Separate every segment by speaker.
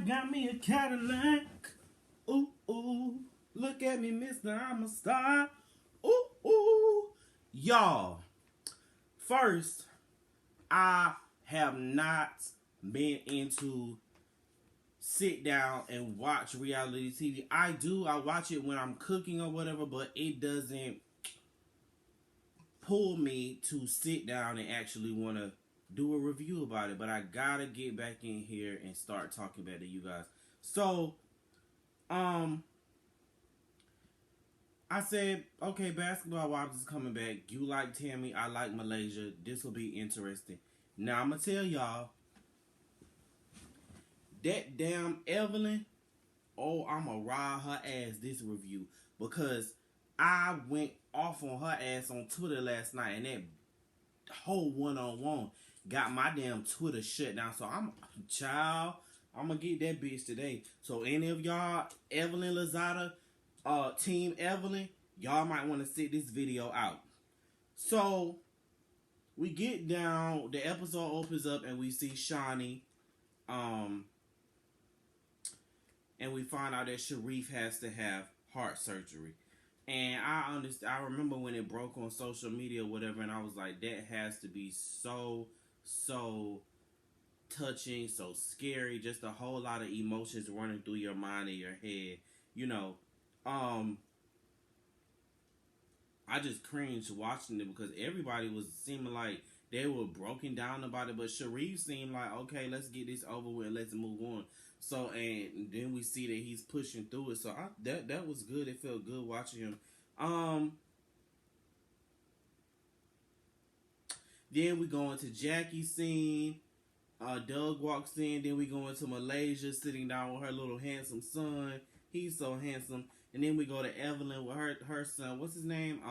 Speaker 1: got me a Cadillac. Ooh, ooh. Look at me, mister, I'm a star. Ooh, ooh. Y'all, first, I have not been into sit down and watch reality TV. I watch it when I'm cooking or whatever, but it doesn't pull me to sit down and actually want to do a review about it. But I gotta get back in here and start talking about it, you guys. So, I said, okay, Basketball Wives is coming back. You like Tami, I like Malaysia. This will be interesting. Now I'm gonna tell y'all that damn Evelyn. Oh, I'm gonna ride her ass this review because I went off on her ass on Twitter last night, and that whole one-on-one got my damn Twitter shut down. So I'm gonna get that bitch today. So any of y'all Evelyn Lozada, team Evelyn, y'all might want to sit this video out. So we get down, the episode opens up and we see Shaunie, and we find out that Shareef has to have heart surgery. And I remember when it broke on social media or whatever, and I was like, that has to be so touching, so scary, just a whole lot of emotions running through your mind and your head. You know, I just cringed watching it because everybody was seeming like they were broken down about it, but Shareef seemed like, okay, let's get this over with and let's move on. So, and then we see that he's pushing through it. So that was good. It felt good watching him. Then we go into Jackie's scene. Doug walks in. Then we go into Malaysia sitting down with her little handsome son. He's so handsome. And then we go to Evelyn with her son. What's his name?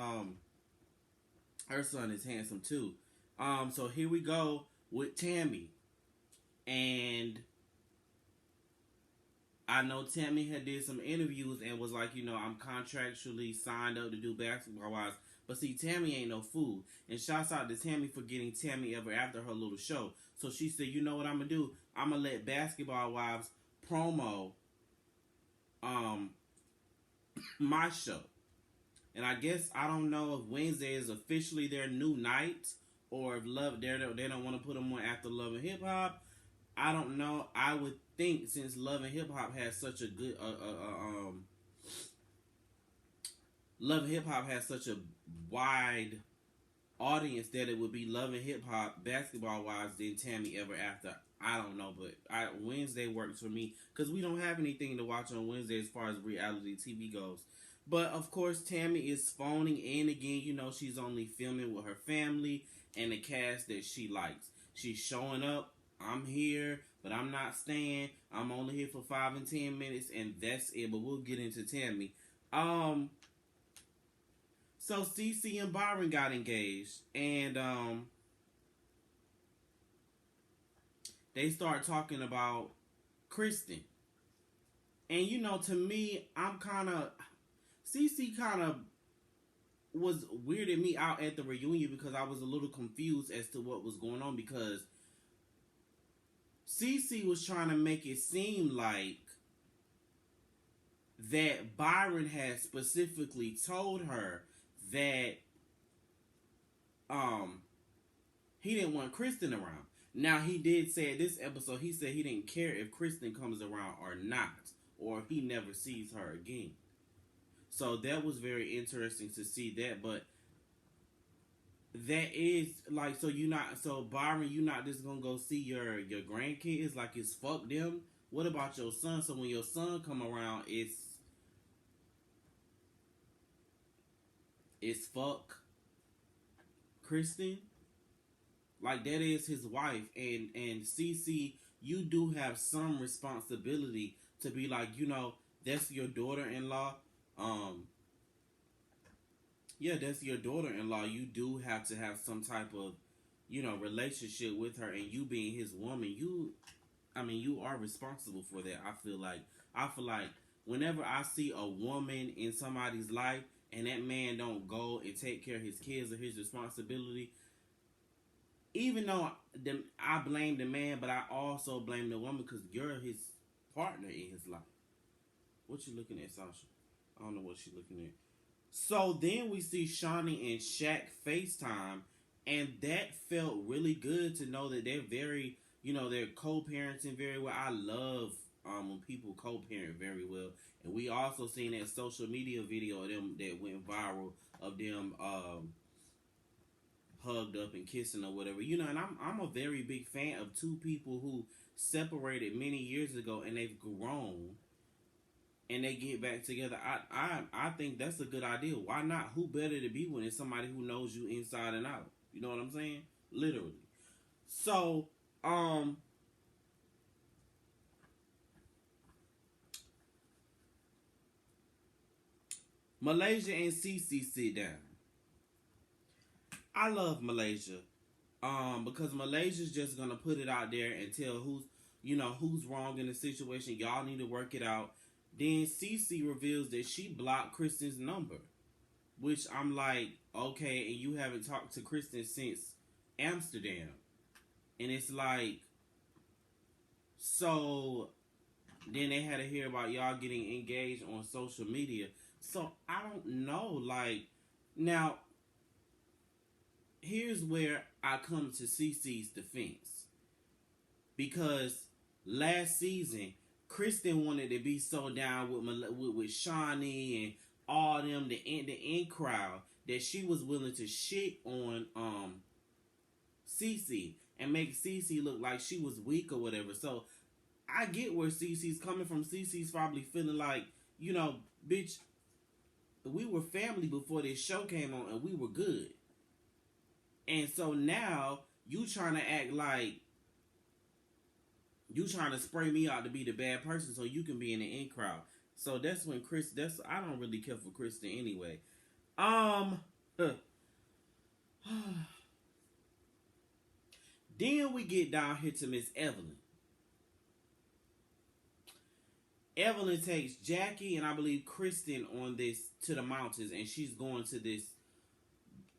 Speaker 1: Her son is handsome too. So here we go with Tami. And I know Tami had did some interviews and was like, I'm contractually signed up to do Basketball Wives. But see, Tami ain't no fool. And shouts out to Tami for getting Tami ever after her little show. So she said, you know what I'm going to do? I'm going to let Basketball Wives promo my show. And I guess, I don't know if Wednesday is officially their new night, or if they don't want to put them on after Love and Hip Hop. I don't know. I would think since Love and Hip Hop has such a good Love and Hip Hop has such a wide audience that it would be Love and Hip Hop, Basketball Wives, then Tami Ever After. I don't know, but Wednesday works for me because we don't have anything to watch on Wednesday as far as reality TV goes. But of course, Tami is phoning in again. She's only filming with her family and the cast that she likes. She's showing up. I'm here, but I'm not staying. I'm only here for 5 and 10 minutes, and that's it. But we'll get into Tami. So Cece and Byron got engaged, and they start talking about Kristen. And to me, Cece kind of was weirding me out at the reunion because I was a little confused as to what was going on, because Cece was trying to make it seem like that Byron had specifically told her that he didn't want Kristen around. Now, he did say at this episode, he said he didn't care if Kristen comes around or not, or if he never sees her again. So that was very interesting to see that, but that is like, so Byron, you're not just gonna go see your grandkids, like it's fuck them. What about your son? So when your son come around, it's fuck Kristen. Like, that is his wife, and Cece, you do have some responsibility to be like, that's your daughter-in-law. Yeah, that's your daughter-in-law. You do have to have some type of, relationship with her, and you being his woman, you are responsible for that. I feel like whenever I see a woman in somebody's life and that man don't go and take care of his kids or his responsibility, even though I blame the man, but I also blame the woman because you're his partner in his life. What you looking at, Sasha? I don't know what she's looking at. So then we see Shaunie and Shaq FaceTime, and that felt really good to know that they're very, they're co-parenting very well. I love when people co-parent very well. And we also seen that social media video of them that went viral of them hugged up and kissing or whatever. And I'm a very big fan of two people who separated many years ago and they've grown and they get back together. I think that's a good idea. Why not? Who better to be with than somebody who knows you inside and out? You know what I'm saying? Literally. So, Malaysia and Cece sit down. I love Malaysia. Because Malaysia's just gonna put it out there and tell who's wrong in the situation. Y'all need to work it out. Then Cece reveals that she blocked Kristen's number, which I'm like, okay, and you haven't talked to Kristen since Amsterdam, and it's like, so then they had to hear about y'all getting engaged on social media. So I don't know, like, now here's where I come to Cece's defense, because last season Kristen wanted to be so down with Shaunie and all them, the in crowd, that she was willing to shit on Cece and make Cece look like she was weak or whatever. So I get where Cece's coming from. Cece's probably feeling like, bitch, we were family before this show came on and we were good. And so now you trying to act like you trying to spray me out to be the bad person so you can be in the in crowd. So that's when I don't really care for Kristen anyway. Then we get down here to Miss Evelyn. Evelyn takes Jackie and I believe Kristen on this to the mountains, and she's going to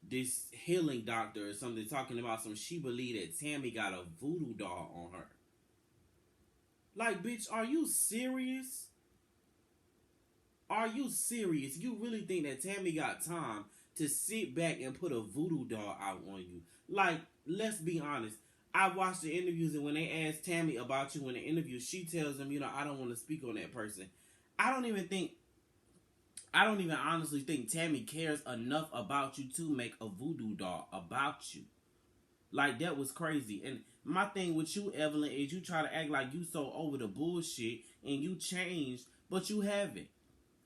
Speaker 1: this healing doctor or something, talking about she believed that Tami got a voodoo doll on her. Like, bitch, are you serious? Are you serious? You really think that Tami got time to sit back and put a voodoo doll out on you? Like, let's be honest. I watched the interviews, and when they asked Tami about you in the interview, she tells them, I don't want to speak on that person. I don't even honestly think Tami cares enough about you to make a voodoo doll about you. Like, that was crazy. And my thing with you, Evelyn, is you try to act like you so over the bullshit and you changed, but you haven't.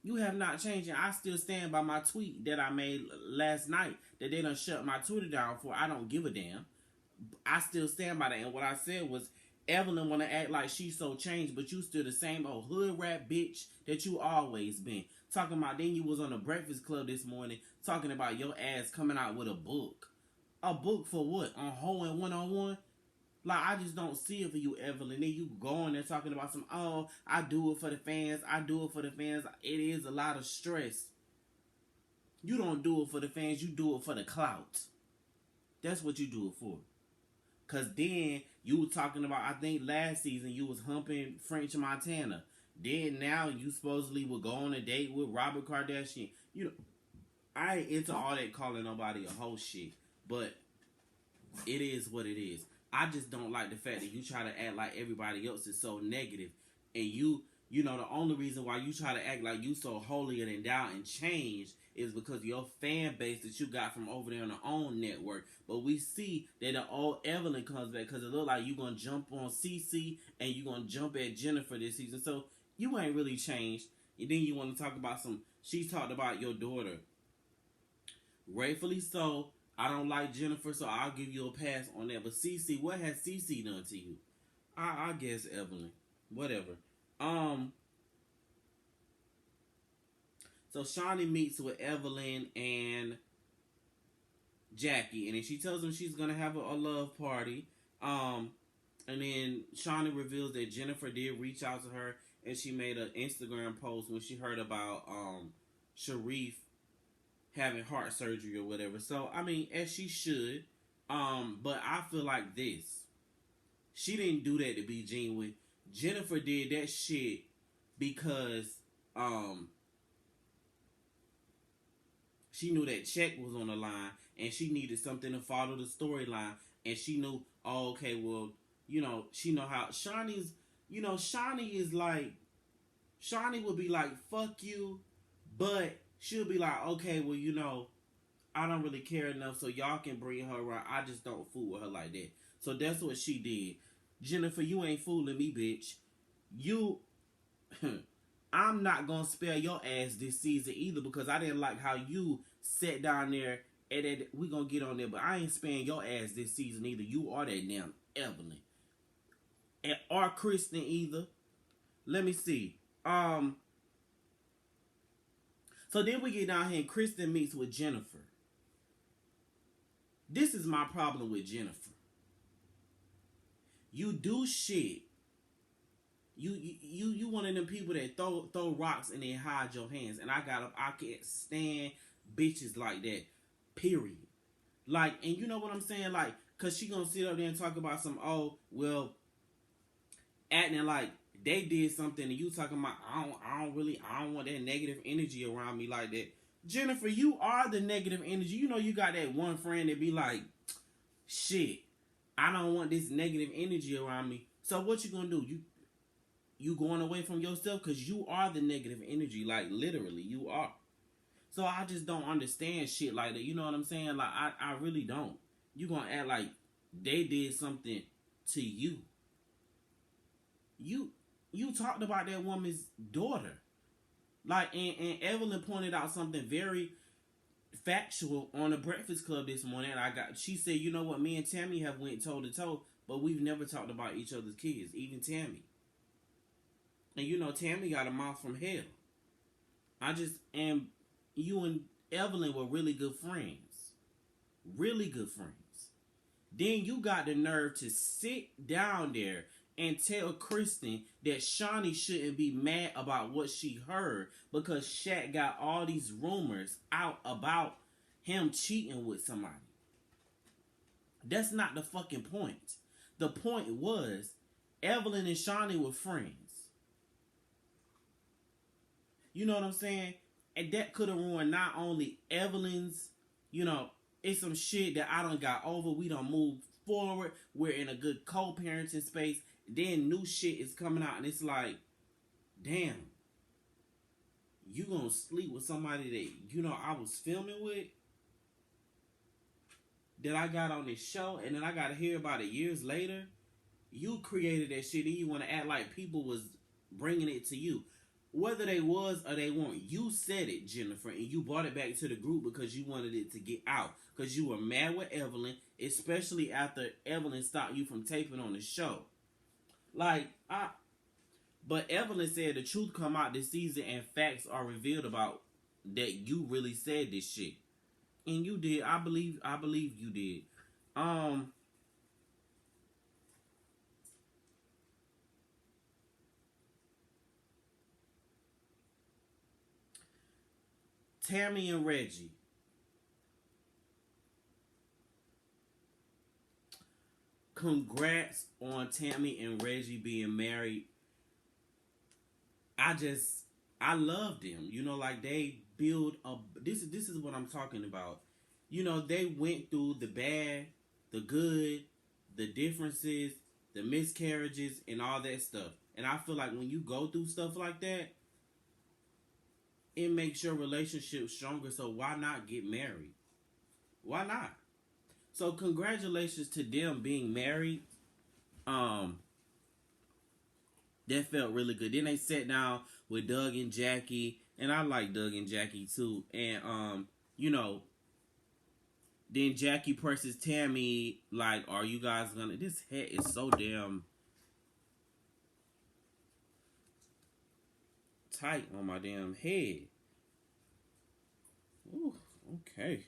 Speaker 1: You have not changed, and I still stand by my tweet that I made last night that they done shut my Twitter down for. I don't give a damn. I still stand by that. And what I said was, Evelyn want to act like she's so changed, but you still the same old hood rat bitch that you always been. Talking about, then you was on the Breakfast Club this morning talking about your ass coming out with a book. A book for what? On hoeing one-on-one? Like, I just don't see it for you, Evelyn. Then you going there talking about I do it for the fans. I do it for the fans. It is a lot of stress. You don't do it for the fans. You do it for the clout. That's what you do it for. Because then you were talking about, I think last season you was humping French Montana. Then now you supposedly would go on a date with Robert Kardashian. I ain't into all that calling nobody a whole shit. But it is what it is. I just don't like the fact that you try to act like everybody else is so negative. And the only reason why you try to act like you so holier than thou and changed is because your fan base that you got from over there on the own network. But we see that the old Evelyn comes back because it look like you going to jump on Cece and you going to jump at Jennifer this season. So you ain't really changed. And then you want to talk about she talked about your daughter. Rightfully so. I don't like Jennifer, so I'll give you a pass on that. But Cece, what has Cece done to you? I guess Evelyn. Whatever. So Shaunie meets with Evelyn and Jackie, and then she tells them she's gonna have a love party. And then Shaunie reveals that Jennifer did reach out to her, and she made an Instagram post when she heard about Shareef having heart surgery or whatever. So, I mean, as she should. But I feel like this. She didn't do that to be genuine. Jennifer did that shit because um she knew that check was on the line and she needed something to follow the storyline, and she knew, oh, okay, well, she know how Shaunie's, Shaunie is like, Shaunie would be like, fuck you, but she'll be like, okay, well, I don't really care enough, so y'all can bring her around. I just don't fool with her like that. So that's what she did. Jennifer, you ain't fooling me, bitch. You, I'm not gonna spare your ass this season either, because I didn't like how you sat down there, and we gonna get on there, but I ain't sparing your ass this season either. You are that damn Evelyn. Or Kristen either. Let me see. So then we get down here and Kristen meets with Jennifer. This is my problem with Jennifer. You do shit. You one of them people that throw rocks and then hide your hands. And I can't stand bitches like that. Period. Like, and you know what I'm saying? Like, cause she gonna sit up there and talk about some, oh, well, acting like they did something and you talking about, I don't want that negative energy around me like that. Jennifer, you are the negative energy. You got that one friend that be like, shit, I don't want this negative energy around me. So what you gonna do? You going away from yourself, because you are the negative energy. Like, literally, you are. So I just don't understand shit like that. You know what I'm saying? Like, I really don't. You gonna act like they did something to you. You talked about that woman's daughter. Like, and Evelyn pointed out something very factual on the Breakfast Club this morning. She said, you know what, me and Tami have went toe to toe, but we've never talked about each other's kids, even Tami. And Tami got a mouth from hell. And you and Evelyn were really good friends. Really good friends. Then you got the nerve to sit down there and tell Kristen that Shaunie shouldn't be mad about what she heard, because Shaq got all these rumors out about him cheating with somebody. That's not the fucking point. The point was, Evelyn and Shaunie were friends. You know what I'm saying? And that could have ruined not only Evelyn's, it's some shit that I done got over. We done moved forward. We're in a good co-parenting space. Then new shit is coming out, and it's like, damn, you gonna sleep with somebody that I was filming with, that I got on this show, and then I gotta hear about it years later. You created that shit, and you want to act like people was bringing it to you. Whether they was or they weren't, you said it, Jennifer, and you brought it back to the group because you wanted it to get out. Because you were mad with Evelyn, especially after Evelyn stopped you from taping on the show. But Evelyn said the truth come out this season and facts are revealed about that you really said this shit. And you did. I believe you did. Tami and Reggie. Congrats on Tami and Reggie being married. I love them. Like, they build a... This is what I'm talking about. They went through the bad, the good, the differences, the miscarriages, and all that stuff. And I feel like when you go through stuff like that, it makes your relationship stronger. So why not get married? Why not? So congratulations to them being married. That felt really good. Then they sat down with Doug and Jackie, and I like Doug and Jackie too. And then Jackie presses Tami like, "Are you guys gonna?" This head is so damn tight on my damn head. Ooh, okay.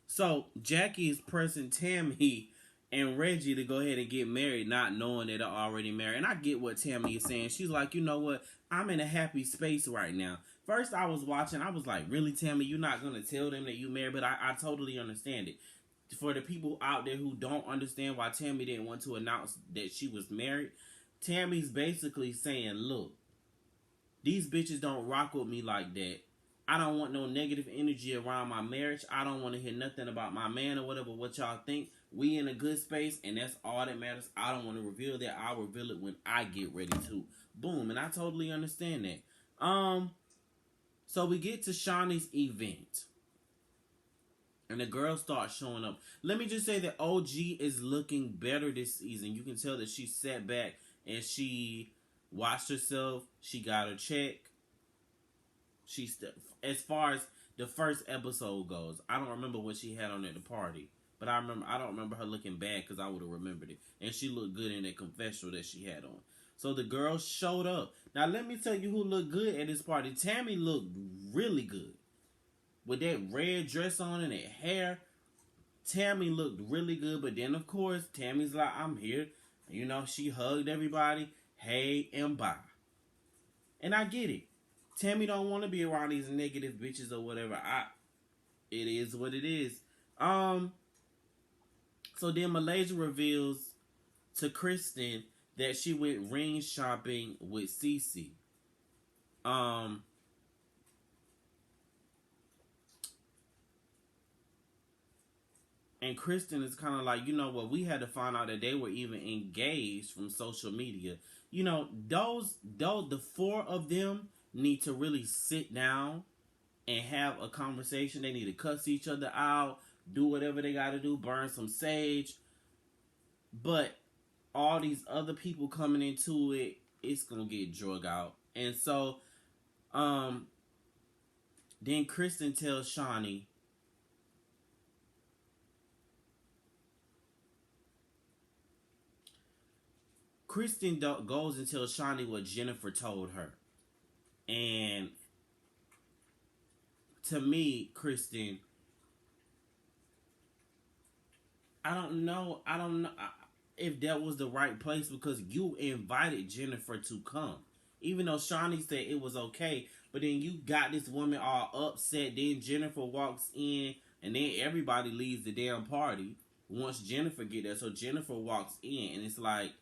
Speaker 1: So Jackie is pressing Tami and Reggie to go ahead and get married, not knowing that they're already married. And I get what Tami is saying. She's like, you know what? I'm in a happy space right now. First, I was watching. I was like, really, Tami? You're not going to tell them that you married? But I totally understand it. For the people out there who don't understand why Tami didn't want to announce that she was married, Tammy's basically saying, look, these bitches don't rock with me like that. I don't want no negative energy around my marriage. I don't want to hear nothing about my man or whatever, what y'all think. We in a good space, and that's all that matters. I don't want to reveal that. I'll reveal it when I get ready to. Boom. And I totally understand that. So we get to Shaunie's event. And the girls start showing up. Let me just say that OG is looking better this season. You can tell that she sat back and she watched herself. She got her check. As far as the first episode goes, I don't remember what she had on at the party. But I don't remember her looking bad because I would have remembered it. And she looked good in that confessional that she had on. So the girls showed up. Now let me tell you who looked good at this party. Tami looked really good. With that red dress on and that hair, Tami looked really good. But then, of course, Tammy's like, I'm here. You know, she hugged everybody. Hey and bye. And I get it. Tami don't want to be around these negative bitches or whatever. It is what it is. So then Malaysia reveals to Kristen that she went ring shopping with Cece. And Kristen is kind of like, you know what, we had to find out that they were even engaged from social media. You know, the four of them need to really sit down and have a conversation. They need to cuss each other out, do whatever they got to do, burn some sage. But all these other people coming into it, it's going to get drug out. And so, then Kristen tells Shaunie, Kristen goes and tells Shaunie what Jennifer told her. And to me, Kristen, I don't know if that was the right place because you invited Jennifer to come. Even though Shaunie said it was okay, but then you got this woman all upset. Then Jennifer walks in, and then everybody leaves the damn party once Jennifer get there. So Jennifer walks in, and it's like,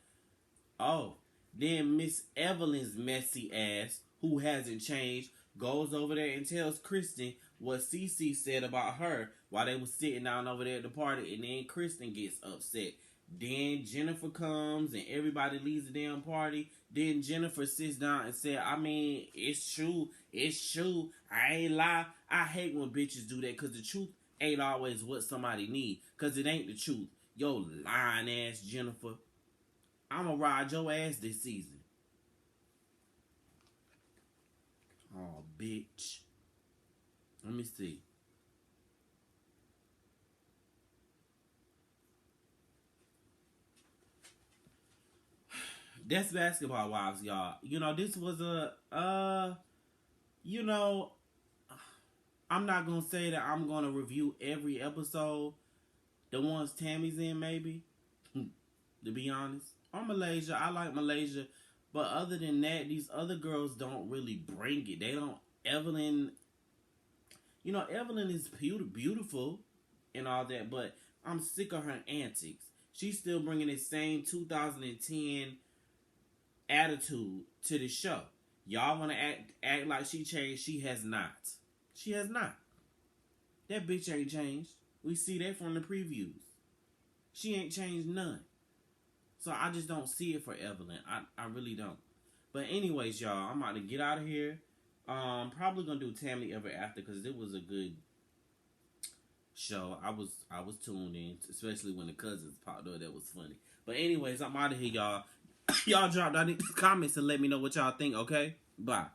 Speaker 1: oh. Then Miss Evelyn's messy ass, who hasn't changed, goes over there and tells Kristen what Cece said about her while they were sitting down over there at the party, and then Kristen gets upset. Then Jennifer comes and everybody leaves the damn party. Then Jennifer sits down and said, I mean, it's true. I ain't lie. I hate when bitches do that because the truth ain't always what somebody need because it ain't the truth. Yo, lying ass Jennifer. I'ma ride your ass this season. Oh, bitch. Let me see. That's Basketball Wives, y'all. You know, this was you know, I'm not gonna say that I'm gonna review every episode. The ones Tammy's in, maybe. To be honest. Or Malaysia. I like Malaysia. But other than that, these other girls don't really bring it. They don't. Evelyn, you know, Evelyn is beautiful and all that, but I'm sick of her antics. She's still bringing the same 2010 attitude to the show. Y'all want to act like she changed. She has not. She has not. That bitch ain't changed. We see that from the previews. She ain't changed none. So I just don't see it for Evelyn. I really don't. But anyways, y'all, I'm about to get out of here. Probably gonna do Tami Ever After because it was a good show. I was tuned in, especially when the cousins popped up. That was funny. But anyways, I'm out of here, y'all. Y'all drop down in the comments and let me know what y'all think. Okay, bye.